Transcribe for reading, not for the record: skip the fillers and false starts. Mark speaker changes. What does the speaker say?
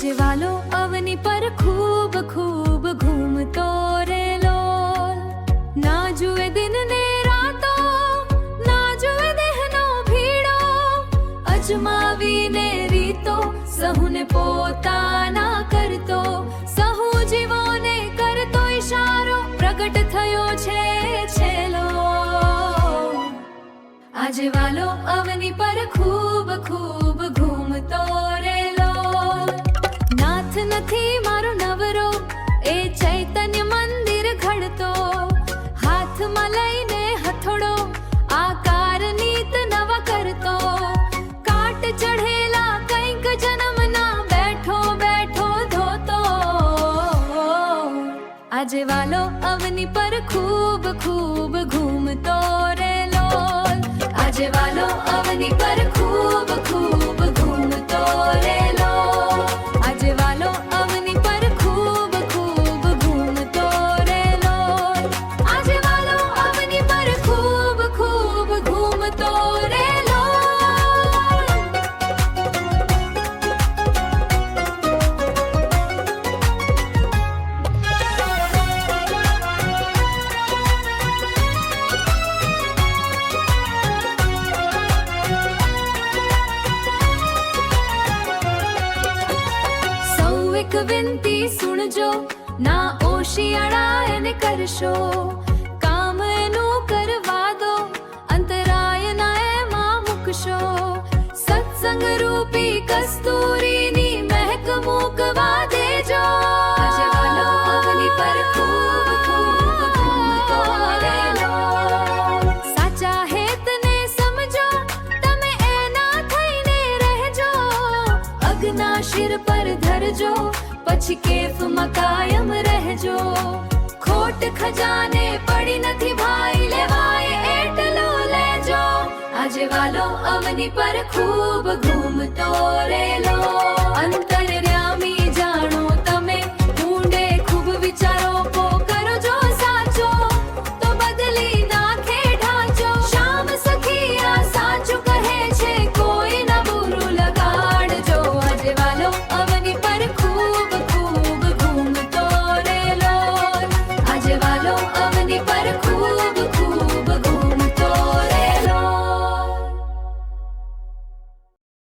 Speaker 1: આજે વાલો અવની પર ખૂબ ખૂબ ઘૂમતો રેલો, ના જુએ દિન ને રાતો, ના જુએ દેહનો ભીડો, અજમાવીને રીતો સહુને પોતાના કરતો, સહુ જીવોને કરતો ઈશારો, પ્રગટ થયો છે છેલ્લો. આજે વાલો અવની પર ખૂબ ખૂબ ઘૂમતો રેલો, નાથ નથી મારો નવરો, એ ચૈતન્ય મંદિર ઘડતો, હાથમાં લઈને હથોડો, આકાર નીત નવા કરતો, કાટ ચઢેલા કંઈક જન્મના બેઠો બેઠો ધોતો. આજે વાલો અવની પર ખૂબ ખૂબ ઘૂમતો રેલો, આજે વાલો અવની પર ખૂબ ખૂબ ઘૂમતો રેલો, આજે વાલો અવની પર ખૂબ ખૂબ ઘૂમતો રેલો, આજે વાલો અવની પર ખૂબ ખૂબ ઘૂમતો રેલો. સૌ એક વિનંતી સુણજો, ના ઓશિયાળા એને કરશો, કામ એનું કરવા દો, અંતરાય ના એમાં મૂકશો, સત્સંગ રૂપી કસ્તુરીની મહેક મૂકવા દેજો. આજે વાલો અવની પર ખૂબ ખૂબ ઘૂમતો રેલો, સાચા હેતને સમજો, તમે એના થઈને રહેજો, અજ્ઞા શિર પર ધરજો, પછી કેફમાં કાયમ રહેજો, ખોટ ખજાને પડી નથી ભાઈ, લેવાય એટલો લેજો. આજે વાલો અવની પર ખૂબ ઘૂમતો રેલો, અંતર્યામી